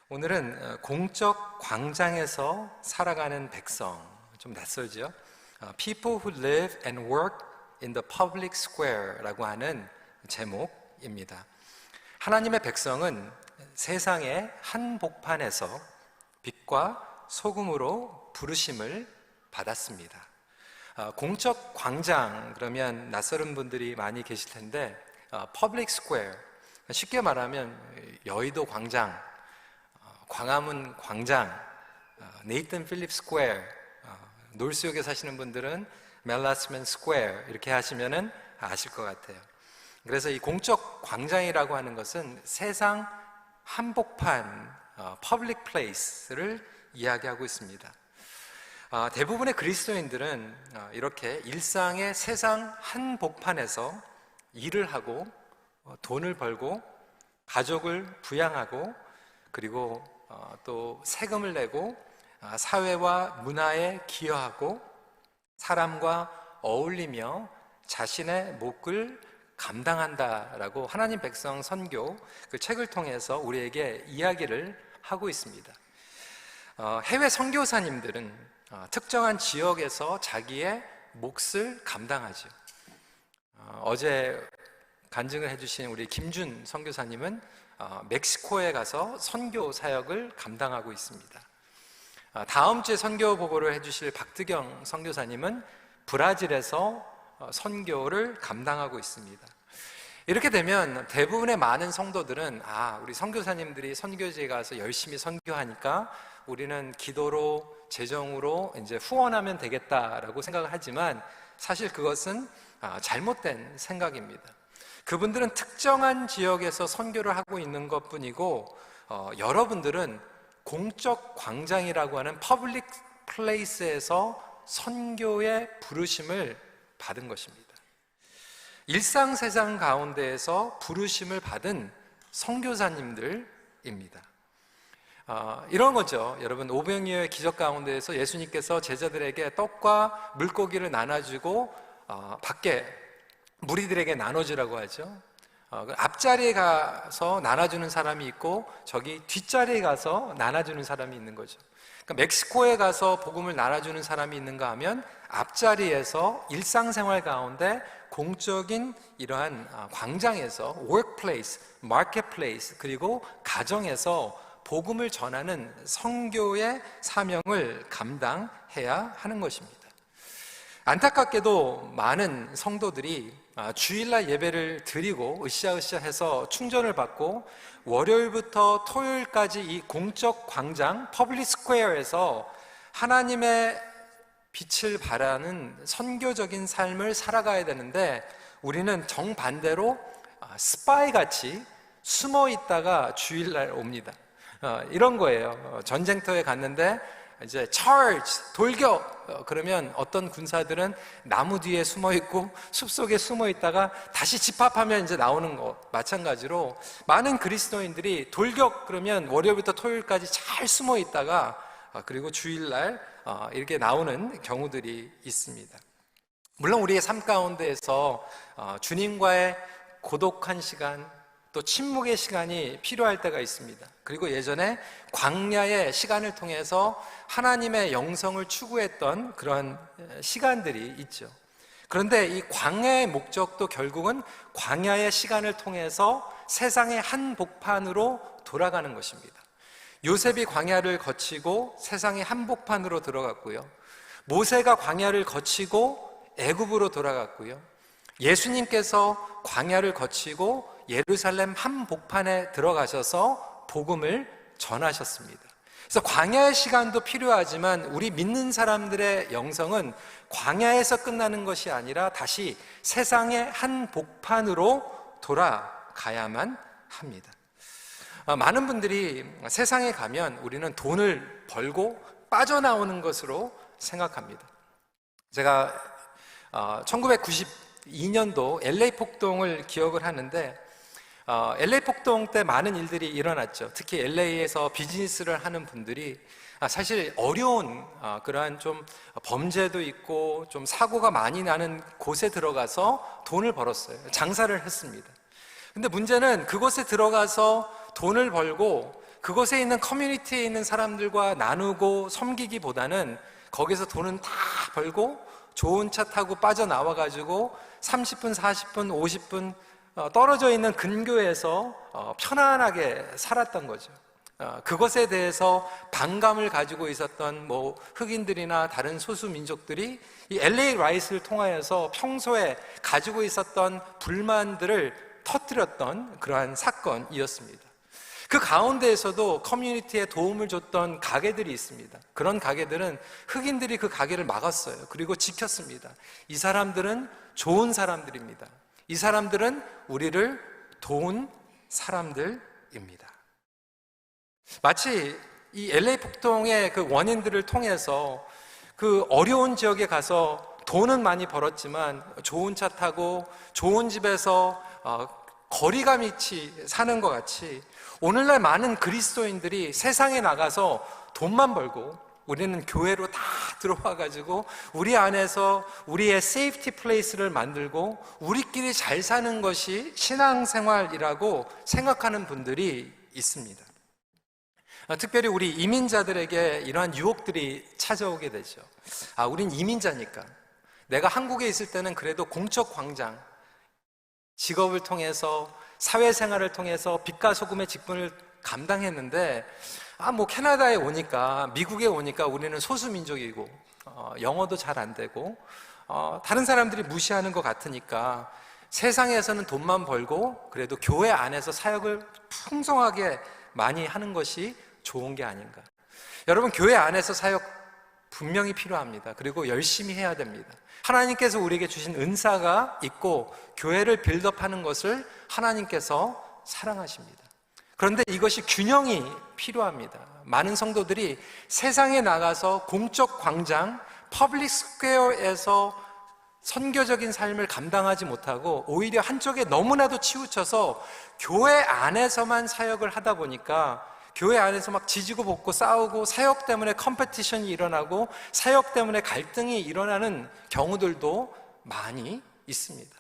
오늘은 공적 광장에서 살아가는 백성, 좀 낯설죠? People who live and work in the public square라고 하는 제목입니다. 하나님의 백성은 세상의 한복판에서 빛과 소금으로 부르심을 받았습니다. 공적 광장, 그러면 낯설은 분들이 많이 계실 텐데 public square, 쉽게 말하면 여의도 광장, 광화문 광장, 네이튼 필립 스퀘어, 놀수역에 사시는 분들은 멜라스맨 스퀘어 이렇게 하시면은 아실 것 같아요. 그래서 이 공적 광장이라고 하는 것은 세상 한복판, public place를 이야기하고 있습니다. 대부분의 그리스도인들은 이렇게 일상의 세상 한복판에서 일을 하고 돈을 벌고 가족을 부양하고 그리고 또 세금을 내고 사회와 문화에 기여하고 사람과 어울리며 자신의 몫을 감당한다라고 하나님 백성 선교 그 책을 통해서 우리에게 이야기를 하고 있습니다. 해외 선교사님들은 특정한 지역에서 자기의 몫을 감당하죠. 어제 간증을 해주신 우리 김준 선교사님은 멕시코에 가서 선교 사역을 감당하고 있습니다. 다음 주에 선교 보고를 해주실 박드경 선교사님은 브라질에서 선교를 감당하고 있습니다. 이렇게 되면 대부분의 많은 성도들은 우리 선교사님들이 선교지에 가서 열심히 선교하니까 우리는 기도로 재정으로 이제 후원하면 되겠다라고 생각을 하지만 사실 그것은 잘못된 생각입니다. 그분들은 특정한 지역에서 선교를 하고 있는 것뿐이고 여러분들은 공적 광장이라고 하는 퍼블릭 플레이스에서 선교의 부르심을 받은 것입니다. 일상 세상 가운데에서 부르심을 받은 선교사님들입니다. 이런 거죠. 여러분, 오병이어의 기적 가운데에서 예수님께서 제자들에게 떡과 물고기를 나눠주고 밖에 무리들에게 나눠주라고 하죠. 앞자리에 가서 나눠주는 사람이 있고 저기 뒷자리에 가서 나눠주는 사람이 있는 거죠. 그러니까 멕시코에 가서 복음을 나눠주는 사람이 있는가 하면 앞자리에서 일상생활 가운데 공적인 이러한 광장에서 workplace, marketplace 그리고 가정에서 복음을 전하는 선교의 사명을 감당해야 하는 것입니다. 안타깝게도 많은 성도들이 주일날 예배를 드리고 으쌰으쌰 해서 충전을 받고 월요일부터 토요일까지 이 공적 광장 퍼블릭 스퀘어에서 하나님의 빛을 발하는 선교적인 삶을 살아가야 되는데 우리는 정반대로 스파이같이 숨어 있다가 주일날 옵니다. 이런 거예요. 전쟁터에 갔는데 이제 charge, 돌격! 그러면 어떤 군사들은 나무 뒤에 숨어 있고 숲속에 숨어 있다가 다시 집합하면 이제 나오는 거 마찬가지로 많은 그리스도인들이 돌격 그러면 월요일부터 토요일까지 잘 숨어 있다가 그리고 주일날 이렇게 나오는 경우들이 있습니다. 물론 우리의 삶 가운데에서 주님과의 고독한 시간 또 침묵의 시간이 필요할 때가 있습니다. 그리고 예전에 광야의 시간을 통해서 하나님의 영성을 추구했던 그런 시간들이 있죠. 그런데 이 광야의 목적도 결국은 광야의 시간을 통해서 세상의 한복판으로 돌아가는 것입니다. 요셉이 광야를 거치고 세상의 한복판으로 들어갔고요. 모세가 광야를 거치고 애굽으로 돌아갔고요. 예수님께서 광야를 거치고 예루살렘 한복판에 들어가셔서 복음을 전하셨습니다. 그래서 광야의 시간도 필요하지만 우리 믿는 사람들의 영성은 광야에서 끝나는 것이 아니라 다시 세상의 한 복판으로 돌아가야만 합니다. 많은 분들이 세상에 가면 우리는 돈을 벌고 빠져나오는 것으로 생각합니다. 제가 1992년도 LA 폭동을 기억을 하는데 LA 폭동 때 많은 일들이 일어났죠. 특히 LA에서 비즈니스를 하는 분들이 사실 어려운 그러한 좀 범죄도 있고 좀 사고가 많이 나는 곳에 들어가서 돈을 벌었어요. 장사를 했습니다. 근데 문제는 그곳에 들어가서 돈을 벌고 그곳에 있는 커뮤니티에 있는 사람들과 나누고 섬기기보다는 거기서 돈은 다 벌고 좋은 차 타고 빠져나와가지고 30분, 40분, 50분 떨어져 있는 근교에서 편안하게 살았던 거죠. 그것에 대해서 반감을 가지고 있었던 흑인들이나 다른 소수 민족들이 이 LA 라이트를 통하여서 평소에 가지고 있었던 불만들을 터뜨렸던 그러한 사건이었습니다. 그 가운데에서도 커뮤니티에 도움을 줬던 가게들이 있습니다. 그런 가게들은 흑인들이 그 가게를 막았어요. 그리고 지켰습니다. 이 사람들은 좋은 사람들입니다. 이 사람들은 우리를 도운 사람들입니다. 마치 이 LA 폭동의 그 원인들을 통해서 그 어려운 지역에 가서 돈은 많이 벌었지만 좋은 차 타고 좋은 집에서 거리감 있이 사는 것 같이 오늘날 많은 그리스도인들이 세상에 나가서 돈만 벌고 우리는 교회로 다 들어와가지고 우리 안에서 우리의 세이프티 플레이스를 만들고 우리끼리 잘 사는 것이 신앙생활이라고 생각하는 분들이 있습니다. 특별히 우리 이민자들에게 이러한 유혹들이 찾아오게 되죠. 우린 이민자니까 내가 한국에 있을 때는 그래도 공적 광장, 직업을 통해서 사회생활을 통해서 빛과 소금의 직분을 감당했는데 캐나다에 오니까 미국에 오니까 우리는 소수민족이고 영어도 잘 안 되고 다른 사람들이 무시하는 것 같으니까 세상에서는 돈만 벌고 그래도 교회 안에서 사역을 풍성하게 많이 하는 것이 좋은 게 아닌가. 여러분, 교회 안에서 사역 분명히 필요합니다. 그리고 열심히 해야 됩니다. 하나님께서 우리에게 주신 은사가 있고 교회를 빌드업하는 것을 하나님께서 사랑하십니다. 그런데 이것이 균형이 필요합니다. 많은 성도들이 세상에 나가서 공적 광장, 퍼블릭 스퀘어에서 선교적인 삶을 감당하지 못하고 오히려 한쪽에 너무나도 치우쳐서 교회 안에서만 사역을 하다 보니까 교회 안에서 막 지지고 볶고 싸우고 사역 때문에 컴페티션이 일어나고 사역 때문에 갈등이 일어나는 경우들도 많이 있습니다.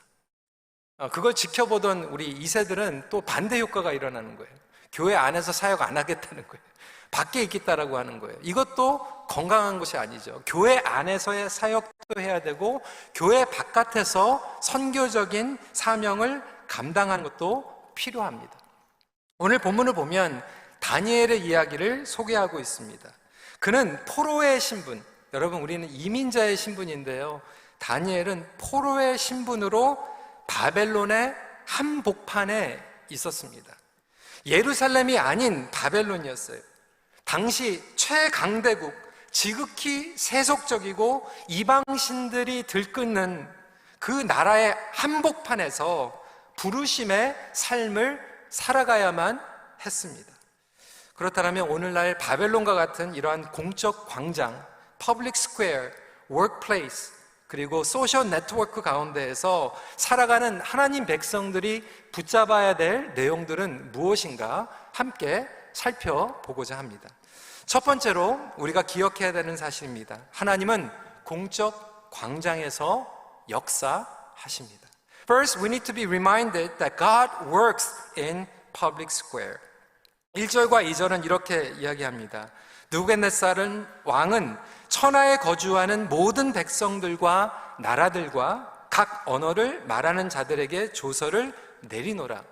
그걸 지켜보던 우리 2세들은 또 반대 효과가 일어나는 거예요. 교회 안에서 사역 안 하겠다는 거예요. 밖에 있겠다라고 하는 거예요. 이것도 건강한 것이 아니죠. 교회 안에서의 사역도 해야 되고 교회 바깥에서 선교적인 사명을 감당하는 것도 필요합니다. 오늘 본문을 보면 다니엘의 이야기를 소개하고 있습니다. 그는 포로의 신분, 여러분 우리는 이민자의 신분인데요, 다니엘은 포로의 신분으로 바벨론의 한복판에 있었습니다. 예루살렘이 아닌 바벨론이었어요. 당시 최강대국, 지극히 세속적이고 이방신들이 들끓는 그 나라의 한복판에서 부르심의 삶을 살아가야만 했습니다. 그렇다면 오늘날 바벨론과 같은 이러한 공적 광장, 퍼블릭 스퀘어, 워크플레이스, 그리고 소셜 네트워크 가운데에서 살아가는 하나님 백성들이 붙잡아야 될 내용들은 무엇인가 함께 살펴보고자 합니다. 첫 번째로 우리가 기억해야 되는 사실입니다. 하나님은 공적 광장에서 역사하십니다. First, we need to be reminded that God works in public square. 1절과 2절은 이렇게 이야기합니다. 느부갓네살 왕은 천하에 거주하는 모든 백성들과 나라들과 각 언어를 말하는 자들에게 조서를 내리노라.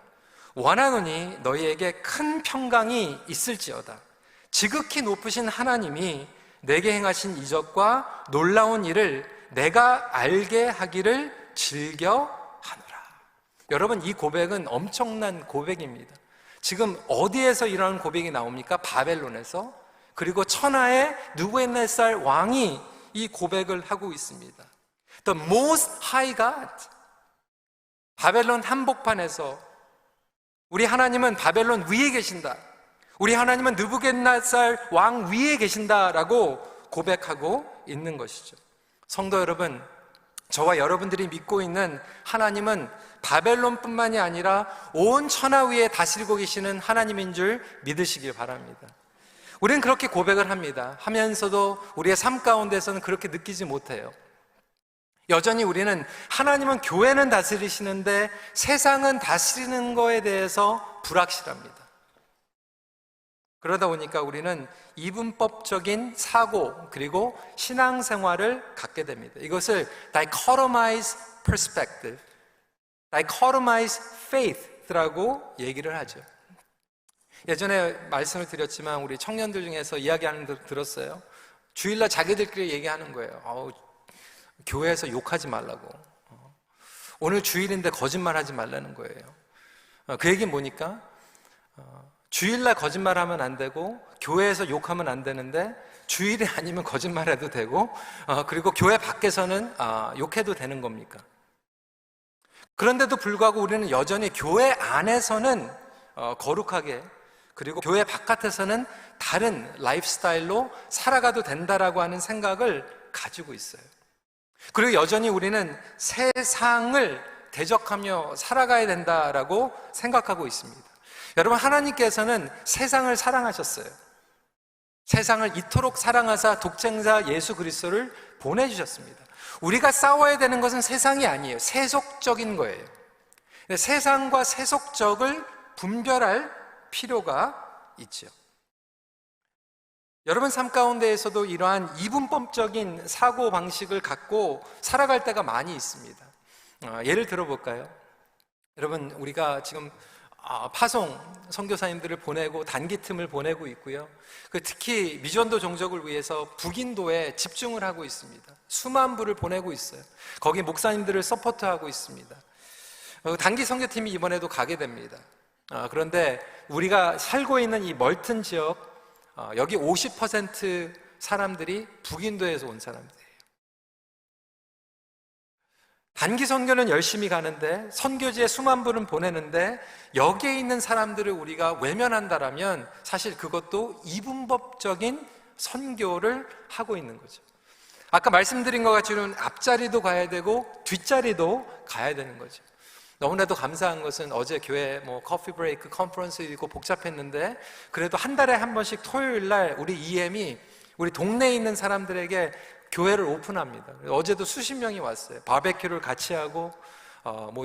원하노니 너희에게 큰 평강이 있을지어다. 지극히 높으신 하나님이 내게 행하신 이적과 놀라운 일을 내가 알게 하기를 즐겨하노라. 여러분, 이 고백은 엄청난 고백입니다. 지금 어디에서 이런 고백이 나옵니까? 바벨론에서. 그리고 천하의 느부갓네살 왕이 이 고백을 하고 있습니다. The most high God. 바벨론 한복판에서 우리 하나님은 바벨론 위에 계신다. 우리 하나님은 느부갓네살 왕 위에 계신다라고 고백하고 있는 것이죠. 성도 여러분, 저와 여러분들이 믿고 있는 하나님은 바벨론뿐만이 아니라 온 천하 위에 다스리고 계시는 하나님인 줄 믿으시길 바랍니다. 우리는 그렇게 고백을 합니다. 하면서도 우리의 삶 가운데서는 그렇게 느끼지 못해요. 여전히 우리는 하나님은 교회는 다스리시는데 세상은 다스리는 거에 대해서 불확실합니다. 그러다 보니까 우리는 이분법적인 사고 그리고 신앙생활을 갖게 됩니다. 이것을 dichotomized perspective, dichotomized faith라고 얘기를 하죠. 예전에 말씀을 드렸지만 우리 청년들 중에서 이야기하는 거 들었어요. 주일날 자기들끼리 얘기하는 거예요. 교회에서 욕하지 말라고. 오늘 주일인데 거짓말하지 말라는 거예요. 그 얘기는 뭐니까? 주일날 거짓말하면 안 되고 교회에서 욕하면 안 되는데 주일이 아니면 거짓말해도 되고 그리고 교회 밖에서는 욕해도 되는 겁니까? 그런데도 불구하고 우리는 여전히 교회 안에서는 거룩하게 그리고 교회 바깥에서는 다른 라이프 스타일로 살아가도 된다라고 하는 생각을 가지고 있어요. 그리고 여전히 우리는 세상을 대적하며 살아가야 된다라고 생각하고 있습니다. 여러분, 하나님께서는 세상을 사랑하셨어요. 세상을 이토록 사랑하사 독생자 예수 그리스도를 보내주셨습니다. 우리가 싸워야 되는 것은 세상이 아니에요. 세속적인 거예요. 세상과 세속적을 분별할 필요가 있죠. 여러분 삶 가운데에서도 이러한 이분법적인 사고 방식을 갖고 살아갈 때가 많이 있습니다. 예를 들어볼까요? 여러분, 우리가 지금 파송 선교사님들을 보내고 단기 틈을 보내고 있고요. 특히 미전도 종족을 위해서 북인도에 집중을 하고 있습니다. 수만 부를 보내고 있어요. 거기 목사님들을 서포트하고 있습니다. 단기 선교팀이 이번에도 가게 됩니다. 그런데 우리가 살고 있는 이 멀튼 지역, 여기 50% 사람들이 북인도에서 온 사람들이에요. 단기 선교는 열심히 가는데 선교지에 수만 부를 보내는데 여기에 있는 사람들을 우리가 외면한다라면 사실 그것도 이분법적인 선교를 하고 있는 거죠. 아까 말씀드린 것 같이는 앞자리도 가야 되고 뒷자리도 가야 되는 거죠. 너무나도 감사한 것은 어제 교회 커피 브레이크 컨퍼런스 있고 복잡했는데 그래도 한 달에 한 번씩 토요일 날 우리 EM이 우리 동네에 있는 사람들에게 교회를 오픈합니다. 어제도 수십 명이 왔어요. 바베큐를 같이 하고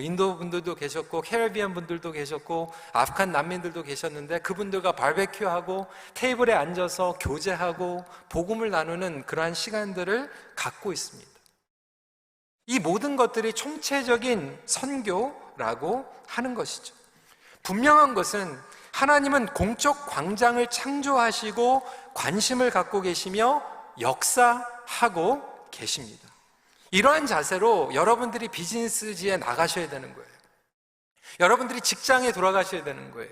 인도 분들도 계셨고 캐리비안 분들도 계셨고 아프간 난민들도 계셨는데 그분들과 바베큐하고 테이블에 앉아서 교제하고 복음을 나누는 그러한 시간들을 갖고 있습니다. 이 모든 것들이 총체적인 선교라고 하는 것이죠. 분명한 것은 하나님은 공적 광장을 창조하시고 관심을 갖고 계시며 역사하고 계십니다. 이러한 자세로 여러분들이 비즈니스지에 나가셔야 되는 거예요. 여러분들이 직장에 돌아가셔야 되는 거예요.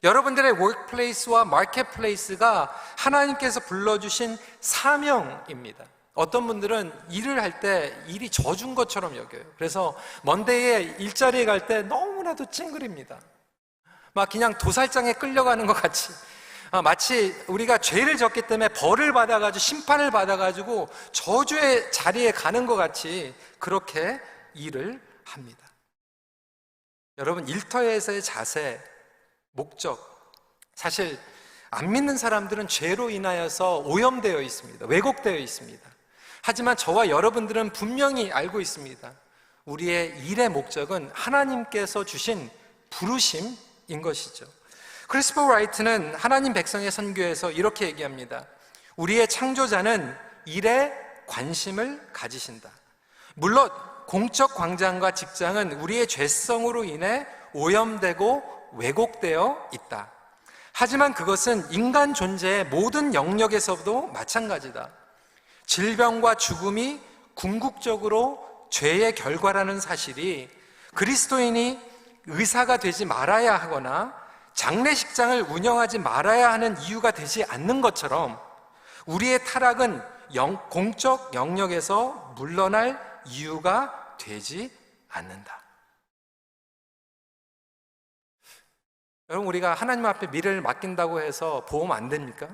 여러분들의 워크플레이스와 마켓플레이스가 하나님께서 불러주신 사명입니다. 어떤 분들은 일을 할 때 일이 져준 것처럼 여겨요. 그래서 먼데이에 일자리에 갈 때 너무나도 찡그립니다. 막 그냥 도살장에 끌려가는 것 같이 마치 우리가 죄를 졌기 때문에 벌을 받아가지고 심판을 받아가지고 저주의 자리에 가는 것 같이 그렇게 일을 합니다. 여러분, 일터에서의 자세, 목적, 사실 안 믿는 사람들은 죄로 인하여서 오염되어 있습니다. 왜곡되어 있습니다. 하지만 저와 여러분들은 분명히 알고 있습니다. 우리의 일의 목적은 하나님께서 주신 부르심인 것이죠. 크리스퍼 라이트는 하나님 백성의 선교에서 이렇게 얘기합니다. 우리의 창조자는 일에 관심을 가지신다. 물론 공적 광장과 직장은 우리의 죄성으로 인해 오염되고 왜곡되어 있다. 하지만 그것은 인간 존재의 모든 영역에서도 마찬가지다. 질병과 죽음이 궁극적으로 죄의 결과라는 사실이 그리스도인이 의사가 되지 말아야 하거나 장례식장을 운영하지 말아야 하는 이유가 되지 않는 것처럼 우리의 타락은 공적 영역에서 물러날 이유가 되지 않는다. 여러분, 우리가 하나님 앞에 미래를 맡긴다고 해서 보험 안 됩니까?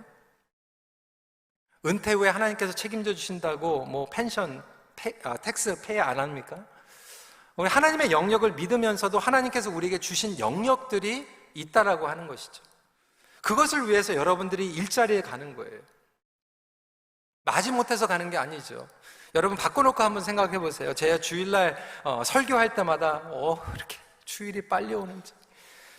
은퇴 후에 하나님께서 책임져 주신다고 뭐 펜션, 텍스 페이 안 합니까? 우리 하나님의 영역을 믿으면서도 하나님께서 우리에게 주신 영역들이 있다라고 하는 것이죠. 그것을 위해서 여러분들이 일자리에 가는 거예요. 마지못해서 가는 게 아니죠. 여러분, 바꿔놓고 한번 생각해 보세요. 제가 주일날 설교할 때마다 이렇게 주일이 빨리 오는지,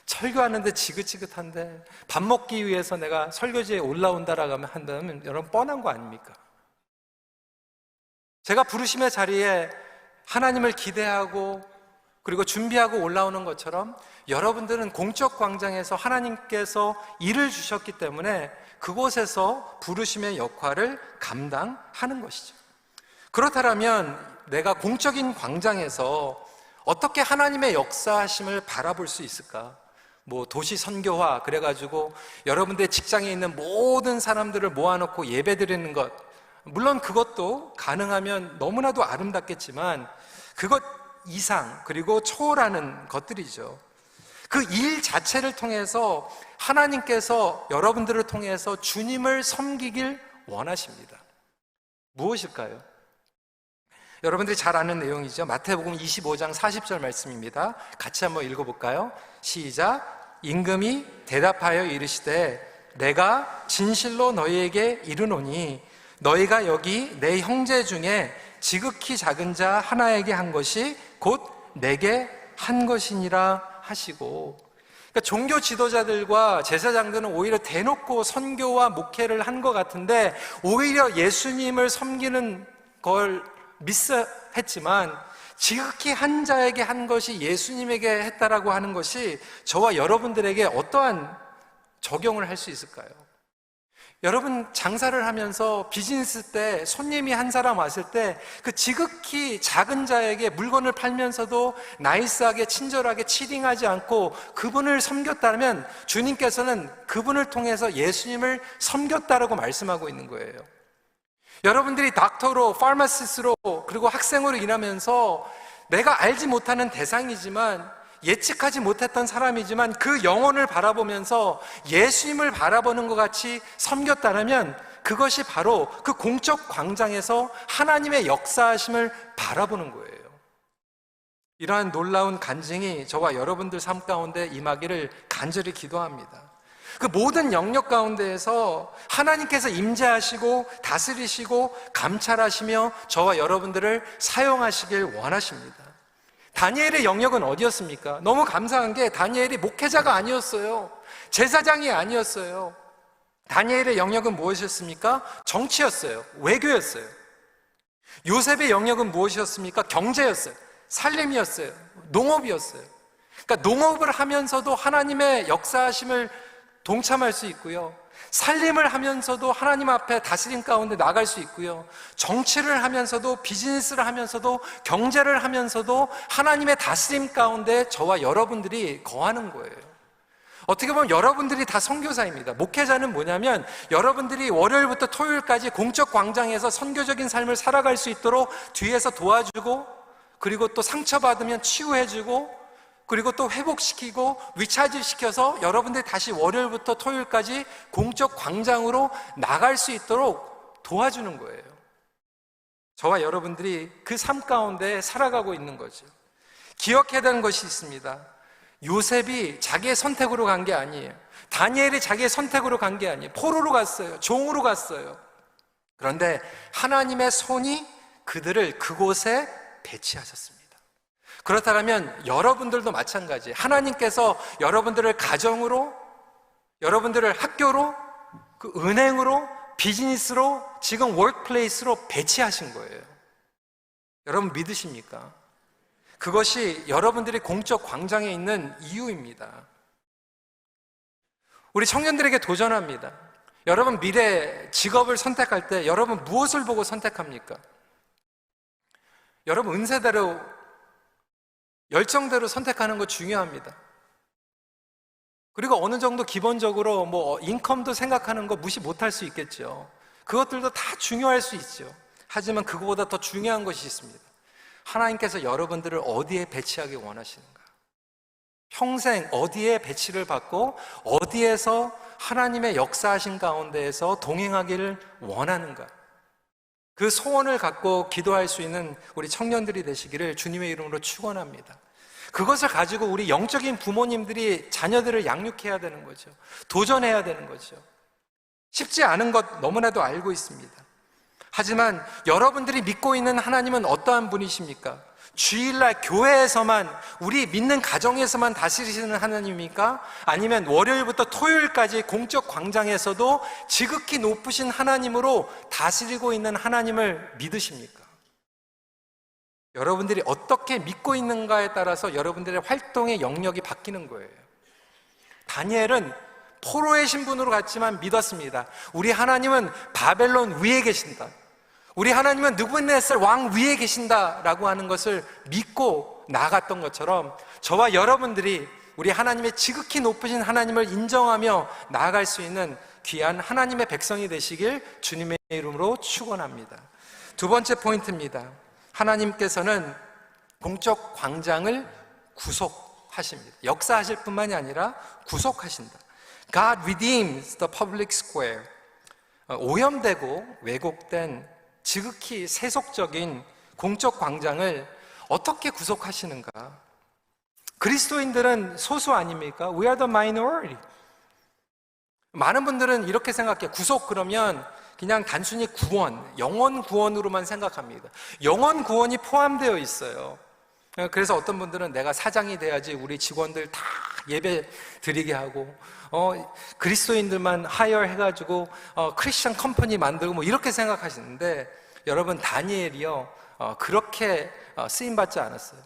설교하는데 지긋지긋한데 밥 먹기 위해서 내가 설교지에 올라온다라고 한다면 여러분, 뻔한 거 아닙니까? 제가 부르심의 자리에 하나님을 기대하고 그리고 준비하고 올라오는 것처럼 여러분들은 공적 광장에서 하나님께서 일을 주셨기 때문에 그곳에서 부르심의 역할을 감당하는 것이죠. 그렇다면 내가 공적인 광장에서 어떻게 하나님의 역사하심을 바라볼 수 있을까? 뭐 도시 선교화 그래가지고 여러분들의 직장에 있는 모든 사람들을 모아놓고 예배 드리는 것, 물론 그것도 가능하면 너무나도 아름답겠지만 그것 이상 그리고 초월하는 것들이죠. 그 일 자체를 통해서 하나님께서 여러분들을 통해서 주님을 섬기길 원하십니다. 무엇일까요? 여러분들이 잘 아는 내용이죠. 마태복음 25장 40절 말씀입니다. 같이 한번 읽어볼까요? 시작. 임금이 대답하여 이르시되 내가 진실로 너희에게 이르노니 너희가 여기 내 형제 중에 지극히 작은 자 하나에게 한 것이 곧 내게 한 것이니라 하시고, 그러니까 종교 지도자들과 제사장들은 오히려 대놓고 선교와 목회를 한 것 같은데 오히려 예수님을 섬기는 걸 미스했지만 지극히 한 자에게 한 것이 예수님에게 했다라고 하는 것이 저와 여러분들에게 어떠한 적용을 할 수 있을까요? 여러분, 장사를 하면서 비즈니스 때 손님이 한 사람 왔을 때 그 지극히 작은 자에게 물건을 팔면서도 나이스하게 친절하게 치딩하지 않고 그분을 섬겼다면 주님께서는 그분을 통해서 예수님을 섬겼다라고 말씀하고 있는 거예요. 여러분들이 닥터로, 파마시스트로 그리고 학생으로 일하면서 내가 알지 못하는 대상이지만 예측하지 못했던 사람이지만 그 영혼을 바라보면서 예수님을 바라보는 것 같이 섬겼다면 그것이 바로 그 공적 광장에서 하나님의 역사하심을 바라보는 거예요. 이러한 놀라운 간증이 저와 여러분들 삶 가운데 임하기를 간절히 기도합니다. 그 모든 영역 가운데에서 하나님께서 임재하시고 다스리시고 감찰하시며 저와 여러분들을 사용하시길 원하십니다. 다니엘의 영역은 어디였습니까? 너무 감사한 게 다니엘이 목회자가 아니었어요. 제사장이 아니었어요. 다니엘의 영역은 무엇이었습니까? 정치였어요. 외교였어요. 요셉의 영역은 무엇이었습니까? 경제였어요. 살림이었어요. 농업이었어요. 그러니까 농업을 하면서도 하나님의 역사하심을 동참할 수 있고요. 살림을 하면서도 하나님 앞에 다스림 가운데 나갈 수 있고요. 정치를 하면서도 비즈니스를 하면서도 경제를 하면서도 하나님의 다스림 가운데 저와 여러분들이 거하는 거예요. 어떻게 보면 여러분들이 다 선교사입니다. 목회자는 뭐냐면 여러분들이 월요일부터 토요일까지 공적 광장에서 선교적인 삶을 살아갈 수 있도록 뒤에서 도와주고 그리고 또 상처받으면 치유해주고 그리고 또 회복시키고 리차지시켜서 여러분들이 다시 월요일부터 토요일까지 공적 광장으로 나갈 수 있도록 도와주는 거예요. 저와 여러분들이 그 삶 가운데 살아가고 있는 거죠. 기억해야 되는 것이 있습니다. 요셉이 자기의 선택으로 간 게 아니에요. 다니엘이 자기의 선택으로 간 게 아니에요. 포로로 갔어요. 종으로 갔어요. 그런데 하나님의 손이 그들을 그곳에 배치하셨습니다. 그렇다면 여러분들도 마찬가지예요. 하나님께서 여러분들을 가정으로, 여러분들을 학교로, 그 은행으로, 비즈니스로, 지금 워크플레이스로 배치하신 거예요. 여러분 믿으십니까? 그것이 여러분들이 공적 광장에 있는 이유입니다. 우리 청년들에게 도전합니다. 여러분 미래 직업을 선택할 때 여러분 무엇을 보고 선택합니까? 여러분 은세대로 열정대로 선택하는 거 중요합니다. 그리고 어느 정도 기본적으로 뭐 인컴도 생각하는 거 무시 못할 수 있겠죠. 그것들도 다 중요할 수 있죠. 하지만 그거보다 더 중요한 것이 있습니다. 하나님께서 여러분들을 어디에 배치하기 원하시는가? 평생 어디에 배치를 받고 어디에서 하나님의 역사하신 가운데에서 동행하기를 원하는가? 그 소원을 갖고 기도할 수 있는 우리 청년들이 되시기를 주님의 이름으로 축원합니다. 그것을 가지고 우리 영적인 부모님들이 자녀들을 양육해야 되는 거죠. 도전해야 되는 거죠. 쉽지 않은 것 너무나도 알고 있습니다. 하지만 여러분들이 믿고 있는 하나님은 어떠한 분이십니까? 주일날 교회에서만, 우리 믿는 가정에서만 다스리시는 하나님입니까? 아니면 월요일부터 토요일까지 공적 광장에서도 지극히 높으신 하나님으로 다스리고 있는 하나님을 믿으십니까? 여러분들이 어떻게 믿고 있는가에 따라서 여러분들의 활동의 영역이 바뀌는 거예요. 다니엘은 포로의 신분으로 갔지만 믿었습니다. 우리 하나님은 바벨론 위에 계신다. 우리 하나님은 느부갓네살 왕 위에 계신다라고 하는 것을 믿고 나아갔던 것처럼 저와 여러분들이 우리 하나님의 지극히 높으신 하나님을 인정하며 나아갈 수 있는 귀한 하나님의 백성이 되시길 주님의 이름으로 축원합니다. 두 번째 포인트입니다. 하나님께서는 공적 광장을 구속하십니다. 역사하실 뿐만이 아니라 구속하신다. God redeems the public square. 오염되고 왜곡된 지극히 세속적인 공적 광장을 어떻게 구속하시는가? 그리스도인들은 소수 아닙니까? We are the minority. 많은 분들은 이렇게 생각해요. 구속 그러면 그냥 단순히 구원, 영원 구원으로만 생각합니다. 영원 구원이 포함되어 있어요. 그래서 어떤 분들은 내가 사장이 돼야지 우리 직원들 다 예배 드리게 하고 그리스도인들만 하이어 해가지고 크리스천 컴퍼니 만들고 뭐 이렇게 생각하시는데 여러분 다니엘이요 그렇게 쓰임받지 않았어요.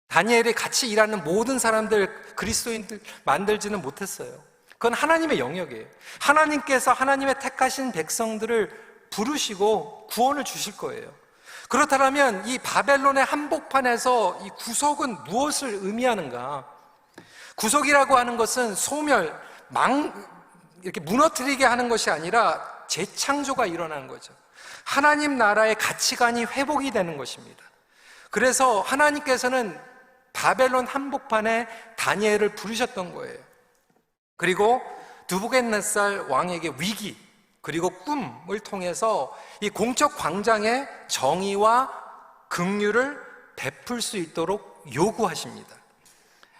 다니엘이 같이 일하는 모든 사람들 그리스도인들 만들지는 못했어요. 그건 하나님의 영역이에요. 하나님께서 하나님의 택하신 백성들을 부르시고 구원을 주실 거예요. 그렇다면 이 바벨론의 한복판에서 이 구속은 무엇을 의미하는가? 구속이라고 하는 것은 소멸, 이렇게 무너뜨리게 하는 것이 아니라 재창조가 일어나는 거죠. 하나님 나라의 가치관이 회복이 되는 것입니다. 그래서 하나님께서는 바벨론 한복판에 다니엘을 부르셨던 거예요. 그리고 느부갓네살 왕에게 위기 그리고 꿈을 통해서 이 공적 광장에 정의와 긍휼을 베풀 수 있도록 요구하십니다.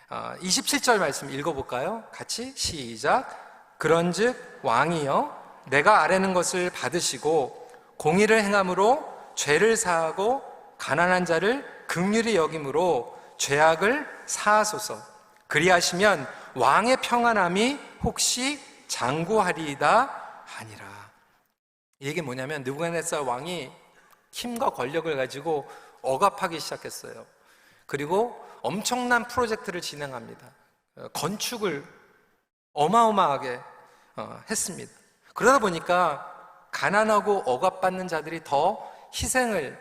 27절 말씀 읽어볼까요? 같이 시작. 그런즉 왕이여 내가 아뢰는 것을 받으시고 공의를 행함으로 죄를 사하고 가난한 자를 긍휼히 여김으로 죄악을 사하소서. 그리하시면 왕의 평안함이 혹시 장구하리이다 하니라. 이게 뭐냐면 느부갓네살 왕이 힘과 권력을 가지고 억압하기 시작했어요. 그리고 엄청난 프로젝트를 진행합니다. 건축을 어마어마하게 했습니다. 그러다 보니까 가난하고 억압받는 자들이 더 희생을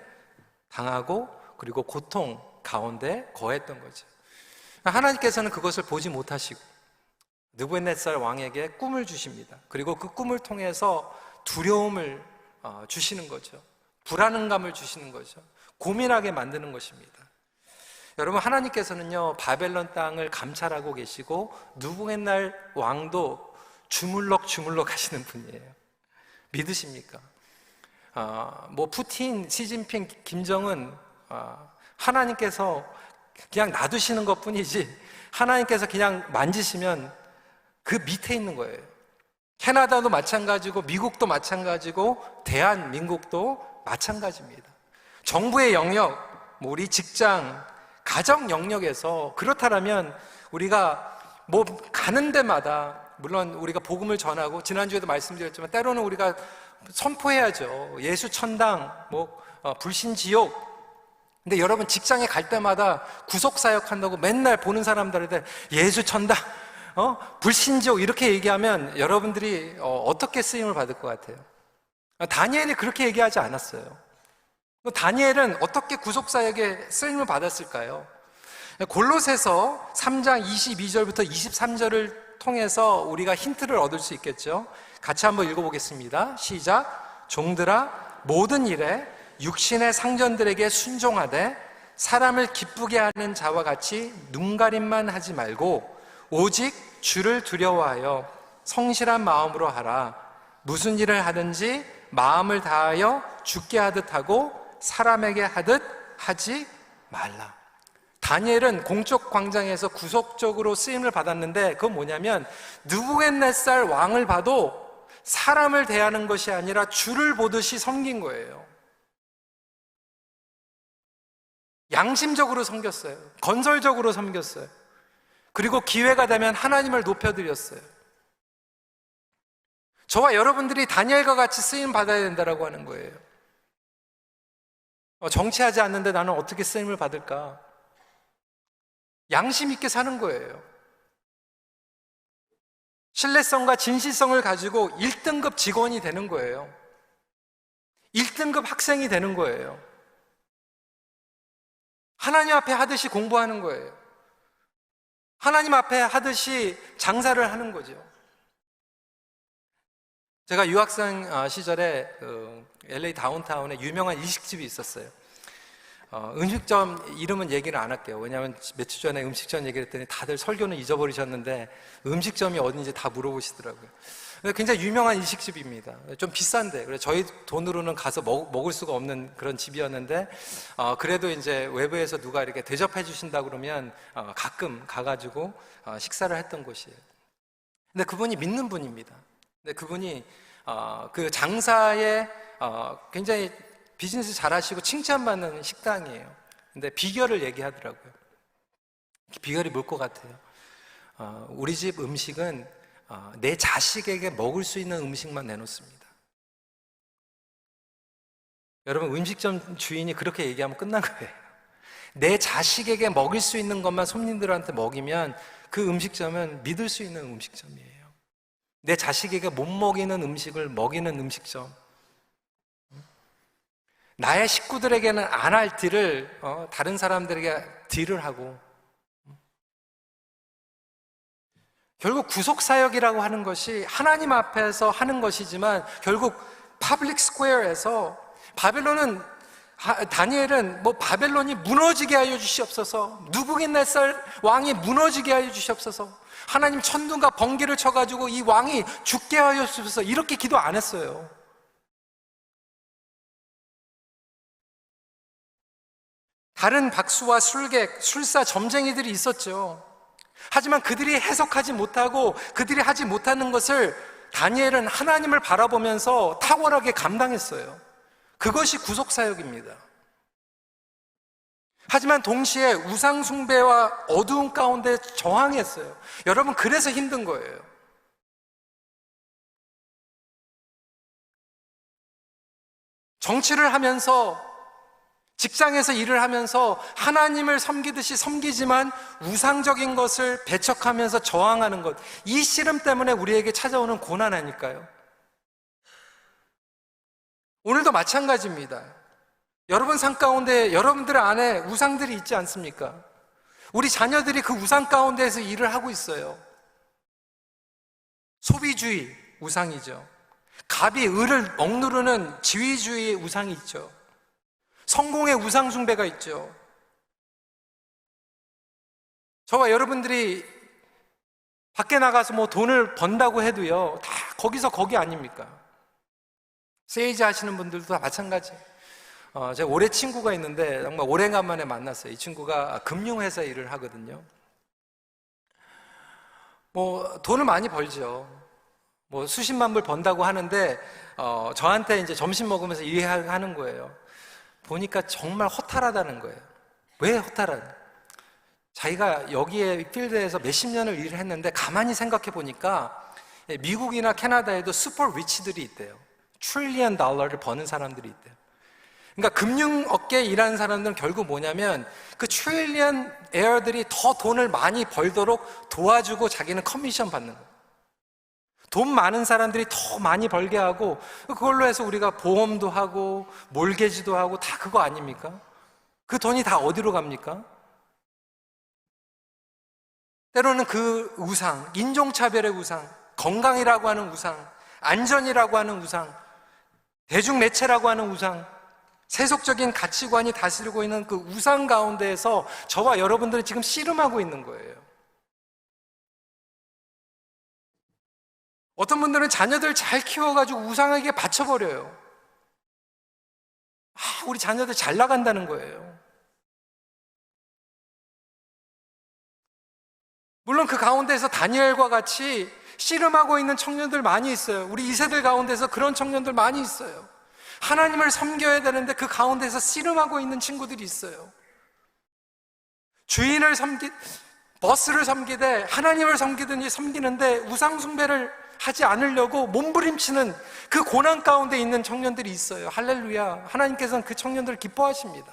당하고 그리고 고통 가운데 거했던 거죠. 하나님께서는 그것을 보지 못하시고 느부갓네살 왕에게 꿈을 주십니다. 그리고 그 꿈을 통해서 두려움을 주시는 거죠. 불안감을 주시는 거죠. 고민하게 만드는 것입니다. 여러분 하나님께서는요 바벨론 땅을 감찰하고 계시고 느부갓네살 왕도 주물럭 하시는 분이에요. 믿으십니까? 뭐 푸틴, 시진핑, 김정은 하나님께서 그냥 놔두시는 것뿐이지 하나님께서 그냥 만지시면 그 밑에 있는 거예요. 캐나다도 마찬가지고 미국도 마찬가지고 대한민국도 마찬가지입니다. 정부의 영역, 뭐 우리 직장, 가정 영역에서 그렇다면 우리가 뭐 가는 데마다 물론 우리가 복음을 전하고 지난주에도 말씀드렸지만 때로는 우리가 선포해야죠. 예수 천당, 뭐 불신 지옥. 근데 여러분 직장에 갈 때마다 구속사역 한다고 맨날 보는 사람들한테 예수 천당, 불신 지옥 이렇게 얘기하면 여러분들이 어떻게 쓰임을 받을 것 같아요? 다니엘이 그렇게 얘기하지 않았어요. 다니엘은 어떻게 구속사역에 쓰임을 받았을까요? 골로새서 3장 22절부터 23절을 통해서 우리가 힌트를 얻을 수 있겠죠. 같이 한번 읽어보겠습니다. 시작. 종들아, 모든 일에 육신의 상전들에게 순종하되 사람을 기쁘게 하는 자와 같이 눈가림만 하지 말고 오직 주를 두려워하여 성실한 마음으로 하라. 무슨 일을 하든지 마음을 다하여 주께 하듯 하고 사람에게 하듯 하지 말라. 다니엘은 공적 광장에서 구속적으로 쓰임을 받았는데 그건 뭐냐면 느부갓네살 왕을 봐도 사람을 대하는 것이 아니라 주를 보듯이 섬긴 거예요. 양심적으로 섬겼어요. 건설적으로 섬겼어요. 그리고 기회가 되면 하나님을 높여드렸어요. 저와 여러분들이 다니엘과 같이 쓰임 받아야 된다고 하는 거예요. 정치하지 않는데 나는 어떻게 쓰임을 받을까? 양심 있게 사는 거예요. 신뢰성과 진실성을 가지고 1등급 직원이 되는 거예요. 1등급 학생이 되는 거예요. 하나님 앞에 하듯이 공부하는 거예요. 하나님 앞에 하듯이 장사를 하는 거죠. 제가 유학생 시절에 LA 다운타운에 유명한 일식집이 있었어요. 음식점 이름은 얘기를 안 할게요. 왜냐하면 며칠 전에 음식점 얘기를 했더니 다들 설교는 잊어버리셨는데 음식점이 어딘지 다 물어보시더라고요. 굉장히 유명한 일식집입니다. 좀 비싼데, 그래서 저희 돈으로는 가서 먹을 수가 없는 그런 집이었는데, 그래도 이제 외부에서 누가 이렇게 대접해 주신다 그러면 가끔 가가지고 식사를 했던 곳이에요. 근데 그분이 믿는 분입니다. 근데 그분이 그 장사에 굉장히 비즈니스 잘하시고 칭찬받는 식당이에요. 근데 비결을 얘기하더라고요. 비결이 뭘 것 같아요? 우리 집 음식은 내 자식에게 먹을 수 있는 음식만 내놓습니다. 여러분, 음식점 주인이 그렇게 얘기하면 끝난 거예요. 내 자식에게 먹일 수 있는 것만 손님들한테 먹이면 그 음식점은 믿을 수 있는 음식점이에요. 내 자식에게 못 먹이는 음식을 먹이는 음식점, 나의 식구들에게는 안 할 딜을 다른 사람들에게 딜을 하고, 결국 구속사역이라고 하는 것이 하나님 앞에서 하는 것이지만 결국 퍼블릭 스퀘어에서 다니엘은 바벨론이 무너지게 하여 주시옵소서, 느부갓네살 왕이 무너지게 하여 주시옵소서, 하나님 천둥과 번개를 쳐가지고 이 왕이 죽게 하여 주시옵소서, 이렇게 기도 안 했어요. 다른 박수와 술객, 술사, 점쟁이들이 있었죠. 하지만 그들이 해석하지 못하고 그들이 하지 못하는 것을 다니엘은 하나님을 바라보면서 탁월하게 감당했어요. 그것이 구속사역입니다. 하지만 동시에 우상숭배와 어두운 가운데 저항했어요. 여러분, 그래서 힘든 거예요. 정치를 하면서, 직장에서 일을 하면서 하나님을 섬기듯이 섬기지만 우상적인 것을 배척하면서 저항하는 것, 이 씨름 때문에 우리에게 찾아오는 고난 아닐까요? 오늘도 마찬가지입니다. 여러분 삶 가운데 여러분들 안에 우상들이 있지 않습니까? 우리 자녀들이 그 우상 가운데에서 일을 하고 있어요. 소비주의 우상이죠. 갑이 을을 억누르는 지위주의의 우상이 있죠. 성공의 우상 숭배가 있죠. 저와 여러분들이 밖에 나가서 돈을 번다고 해도요, 다 거기서 거기 아닙니까? 세일즈 하시는 분들도 다 마찬가지. 제가 올해 친구가 있는데 정말 오래간만에 만났어요. 이 친구가 금융회사 일을 하거든요. 돈을 많이 벌죠. 수십만 불 번다고 하는데 저한테 이제 점심 먹으면서 일하는 거예요. 보니까 정말 허탈하다는 거예요. 왜 허탈하냐? 자기가 여기에 필드에서 몇십 년을 일을 했는데 가만히 생각해 보니까 미국이나 캐나다에도 슈퍼 리치들이 있대요. $1 트릴리언을 버는 사람들이 있대요. 그러니까 금융업계에 일하는 사람들은 결국 뭐냐면 그 $1 트릴리언 에어들이 더 돈을 많이 벌도록 도와주고 자기는 커미션 받는 거예요. 돈 많은 사람들이 더 많이 벌게 하고 그걸로 해서 우리가 보험도 하고 몰개지도 하고 다 그거 아닙니까? 그 돈이 다 어디로 갑니까? 때로는 그 우상, 인종차별의 우상, 건강이라고 하는 우상, 안전이라고 하는 우상, 대중매체라고 하는 우상, 세속적인 가치관이 다스리고 있는 그 우상 가운데에서 저와 여러분들은 지금 씨름하고 있는 거예요. 어떤 분들은 자녀들 잘 키워가지고 우상에게 바쳐버려요. 우리 자녀들 잘 나간다는 거예요. 물론 그 가운데서 다니엘과 같이 씨름하고 있는 청년들 많이 있어요. 우리 2세들 가운데서 그런 청년들 많이 있어요. 하나님을 섬겨야 되는데 그 가운데서 씨름하고 있는 친구들이 있어요. 버스를 섬기되 하나님을 섬기는데 우상 숭배를 하지 않으려고 몸부림치는 그 고난 가운데 있는 청년들이 있어요. 할렐루야. 하나님께서는 그 청년들을 기뻐하십니다.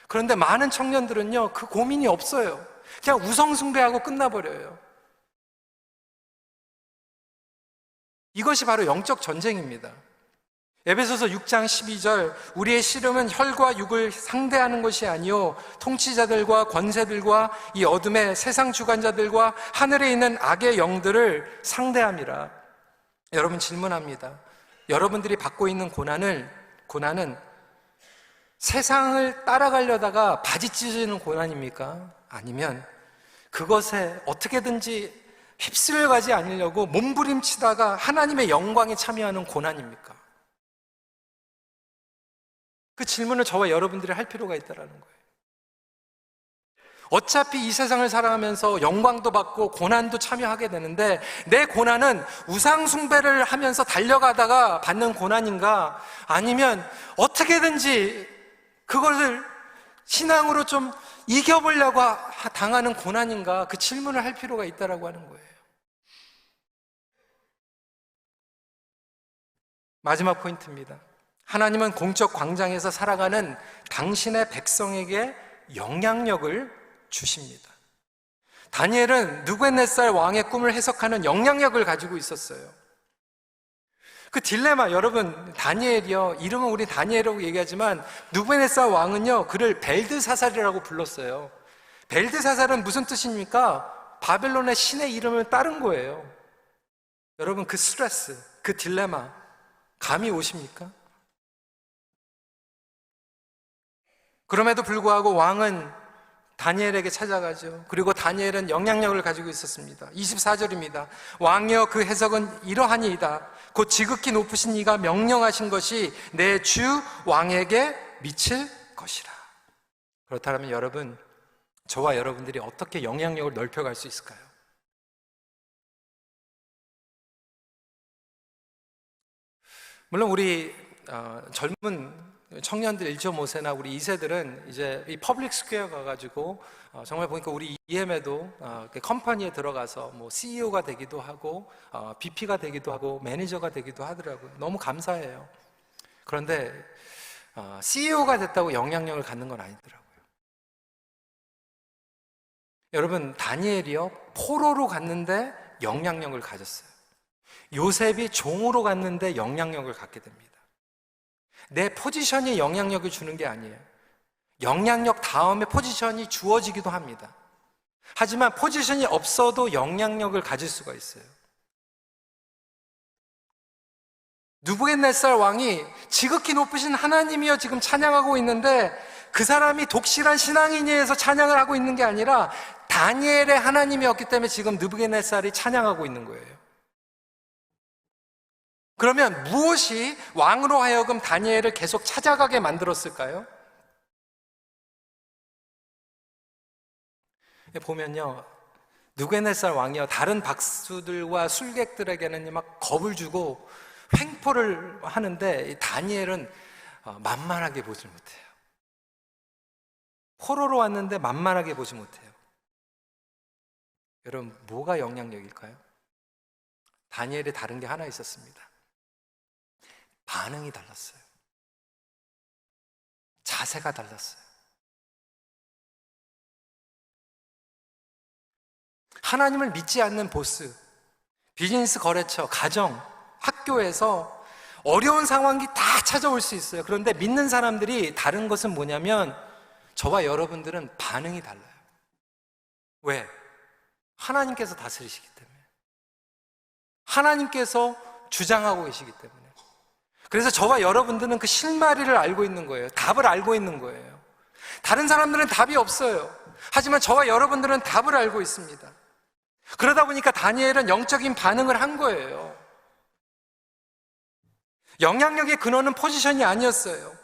그런데 많은 청년들은요, 그 고민이 없어요. 그냥 우상 숭배하고 끝나버려요. 이것이 바로 영적 전쟁입니다. 에베소서 6장 12절, 우리의 씨름은 혈과 육을 상대하는 것이 아니요 통치자들과 권세들과 이 어둠의 세상 주관자들과 하늘에 있는 악의 영들을 상대함이라. 여러분, 질문합니다. 여러분들이 받고 있는 고난은 세상을 따라가려다가 바지 찢어지는 고난입니까? 아니면 그것에 어떻게든지 휩쓸려가지 않으려고 몸부림치다가 하나님의 영광에 참여하는 고난입니까? 그 질문을 저와 여러분들이 할 필요가 있다는 거예요. 어차피 이 세상을 살아가면서 영광도 받고 고난도 참여하게 되는데 내 고난은 우상 숭배를 하면서 달려가다가 받는 고난인가? 아니면 어떻게든지 그것을 신앙으로 좀 이겨보려고 당하는 고난인가? 그 질문을 할 필요가 있다고 하는 거예요. 마지막 포인트입니다. 하나님은 공적 광장에서 살아가는 당신의 백성에게 영향력을 주십니다. 다니엘은 느부갓네살 왕의 꿈을 해석하는 영향력을 가지고 있었어요. 그 딜레마, 여러분, 다니엘이요, 이름은 우리 다니엘이라고 얘기하지만 느부갓네살 왕은요, 그를 벨드사살이라고 불렀어요. 벨드사살은 무슨 뜻입니까? 바벨론의 신의 이름을 따른 거예요. 여러분, 그 스트레스, 그 딜레마 감이 오십니까? 그럼에도 불구하고 왕은 다니엘에게 찾아가죠. 그리고 다니엘은 영향력을 가지고 있었습니다. 24절입니다. 왕이여, 그 해석은 이러하니이다. 곧 지극히 높으신 이가 명령하신 것이 내 주 왕에게 미칠 것이라. 그렇다면 여러분, 저와 여러분들이 어떻게 영향력을 넓혀갈 수 있을까요? 물론 우리 젊은 청년들 1.5세나 우리 2세들은 이제 이 퍼블릭 스퀘어 가가지고 정말 보니까 우리 EM에도 컴퍼니에 들어가서 뭐 CEO가 되기도 하고 VP가 되기도 하고 매니저가 되기도 하더라고요. 너무 감사해요. 그런데 CEO가 됐다고 영향력을 갖는 건 아니더라고요. 여러분, 다니엘이요, 포로로 갔는데 영향력을 가졌어요. 요셉이 종으로 갔는데 영향력을 갖게 됩니다. 내 포지션이 영향력을 주는 게 아니에요. 영향력 다음에 포지션이 주어지기도 합니다. 하지만 포지션이 없어도 영향력을 가질 수가 있어요. 느부갓네살 왕이 지극히 높으신 하나님이여 지금 찬양하고 있는데 그 사람이 독실한 신앙인이어서 찬양을 하고 있는 게 아니라 다니엘의 하나님이었기 때문에 지금 느부갓네살이 찬양하고 있는 거예요. 그러면 무엇이 왕으로 하여금 다니엘을 계속 찾아가게 만들었을까요? 보면요, 느부갓네살 왕이요, 다른 박수들과 술객들에게는 막 겁을 주고 횡포를 하는데 다니엘은 만만하게 보질 못해요. 포로로 왔는데 만만하게 보지 못해요. 여러분, 뭐가 영향력일까요? 다니엘이 다른 게 하나 있었습니다. 반응이 달랐어요. 자세가 달랐어요. 하나님을 믿지 않는 보스, 비즈니스 거래처, 가정, 학교에서 어려운 상황이 다 찾아올 수 있어요. 그런데 믿는 사람들이 다른 것은 뭐냐면 저와 여러분들은 반응이 달라요. 왜? 하나님께서 다스리시기 때문에, 하나님께서 주장하고 계시기 때문에. 그래서 저와 여러분들은 그 실마리를 알고 있는 거예요. 답을 알고 있는 거예요. 다른 사람들은 답이 없어요. 하지만 저와 여러분들은 답을 알고 있습니다. 그러다 보니까 다니엘은 영적인 반응을 한 거예요. 영향력의 근원은 포지션이 아니었어요.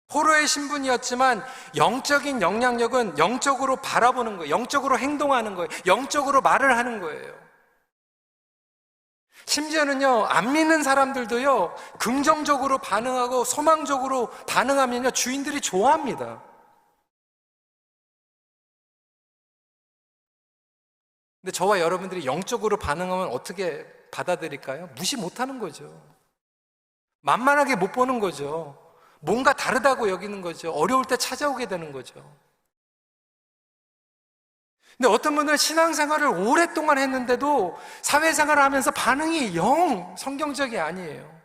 포로의 신분이었지만 영적인 영향력은 영적으로 바라보는 거예요. 영적으로 행동하는 거예요. 영적으로 말을 하는 거예요. 심지어는요, 안 믿는 사람들도요, 긍정적으로 반응하고 소망적으로 반응하면요, 주인들이 좋아합니다. 근데 저와 여러분들이 영적으로 반응하면 어떻게 받아들일까요? 무시 못하는 거죠. 만만하게 못 보는 거죠. 뭔가 다르다고 여기는 거죠. 어려울 때 찾아오게 되는 거죠. 근데 어떤 분들은 신앙생활을 오랫동안 했는데도 사회생활을 하면서 반응이 영 성경적이 아니에요.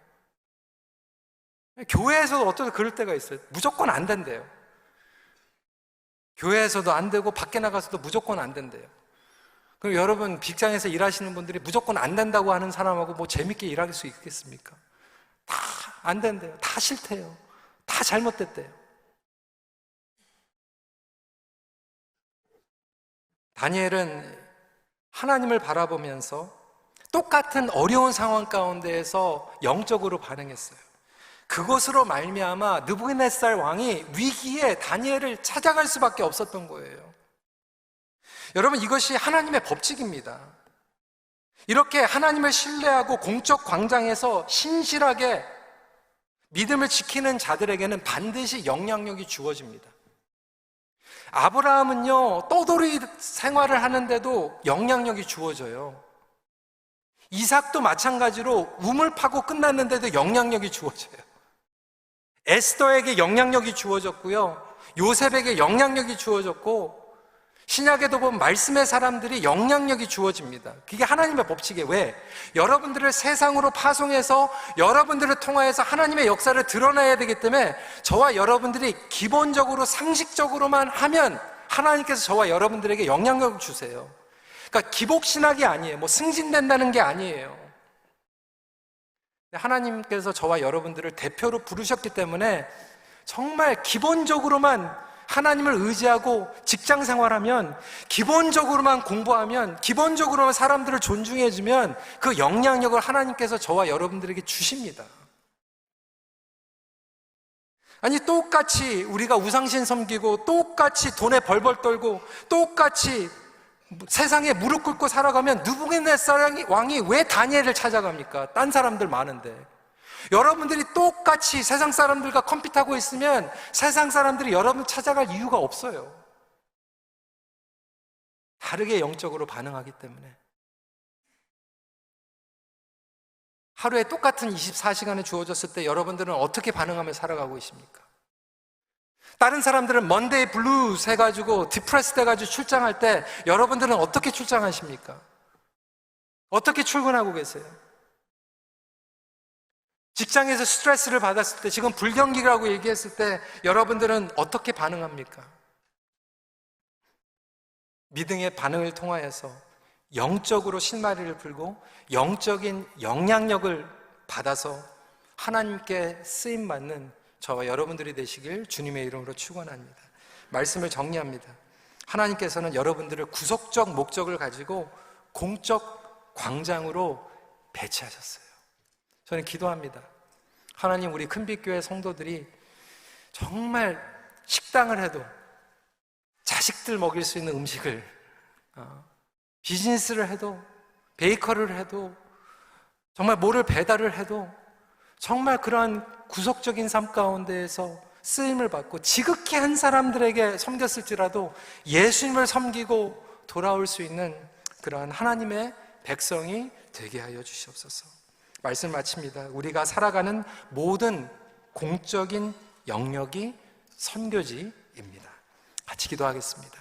교회에서도 어쩌다 그럴 때가 있어요. 무조건 안 된대요. 교회에서도 안 되고 밖에 나가서도 무조건 안 된대요. 그럼 여러분, 직장에서 일하시는 분들이 무조건 안 된다고 하는 사람하고 뭐 재밌게 일할 수 있겠습니까? 다 안 된대요. 다 싫대요. 다 잘못됐대요. 다니엘은 하나님을 바라보면서 똑같은 어려운 상황 가운데에서 영적으로 반응했어요. 그것으로 말미암아 느부갓네살 왕이 위기에 다니엘을 찾아갈 수밖에 없었던 거예요. 여러분, 이것이 하나님의 법칙입니다. 이렇게 하나님을 신뢰하고 공적 광장에서 신실하게 믿음을 지키는 자들에게는 반드시 영향력이 주어집니다. 아브라함은요, 떠돌이 생활을 하는데도 영향력이 주어져요. 이삭도 마찬가지로 우물 파고 끝났는데도 영향력이 주어져요. 에스더에게 영향력이 주어졌고요, 요셉에게 영향력이 주어졌고, 신약에도 보면 말씀의 사람들이 영향력이 주어집니다. 그게 하나님의 법칙이에요. 왜? 여러분들을 세상으로 파송해서 여러분들을 통하여서 하나님의 역사를 드러내야 되기 때문에 저와 여러분들이 기본적으로 상식적으로만 하면 하나님께서 저와 여러분들에게 영향력을 주세요. 그러니까 기복신학이 아니에요. 뭐 승진된다는 게 아니에요. 하나님께서 저와 여러분들을 대표로 부르셨기 때문에 정말 기본적으로만 하나님을 의지하고 직장 생활하면, 기본적으로만 공부하면, 기본적으로만 사람들을 존중해주면 그 영향력을 하나님께서 저와 여러분들에게 주십니다. 아니, 똑같이 우리가 우상신 섬기고 똑같이 돈에 벌벌 떨고 똑같이 세상에 무릎 꿇고 살아가면 느부갓네살 왕이 왜 다니엘을 찾아갑니까? 딴 사람들 많은데. 여러분들이 똑같이 세상 사람들과 컴퓨터하고 있으면 세상 사람들이 여러분 찾아갈 이유가 없어요. 다르게 영적으로 반응하기 때문에. 하루에 똑같은 24시간이 주어졌을 때 여러분들은 어떻게 반응하며 살아가고 있습니까? 다른 사람들은 먼데이 블루스 해가지고 디프레스 해가지고 출장할 때 여러분들은 어떻게 출장하십니까? 어떻게 출근하고 계세요? 직장에서 스트레스를 받았을 때, 지금 불경기라고 얘기했을 때 여러분들은 어떻게 반응합니까? 믿음의 반응을 통하여서 영적으로 실마리를 풀고 영적인 영향력을 받아서 하나님께 쓰임받는 저와 여러분들이 되시길 주님의 이름으로 축원합니다. 말씀을 정리합니다. 하나님께서는 여러분들을 구속적 목적을 가지고 공적 광장으로 배치하셨어요. 저는 기도합니다. 하나님, 우리 큰빛교회 성도들이 정말 식당을 해도, 자식들 먹일 수 있는 음식을, 비즈니스를 해도, 베이커리를 해도, 정말 뭐를 배달을 해도 정말 그러한 구속적인 삶 가운데에서 쓰임을 받고 지극히 한 사람들에게 섬겼을지라도 예수님을 섬기고 돌아올 수 있는 그러한 하나님의 백성이 되게 하여 주시옵소서. 말씀 마칩니다. 우리가 살아가는 모든 공적인 영역이 선교지입니다. 같이 기도하겠습니다.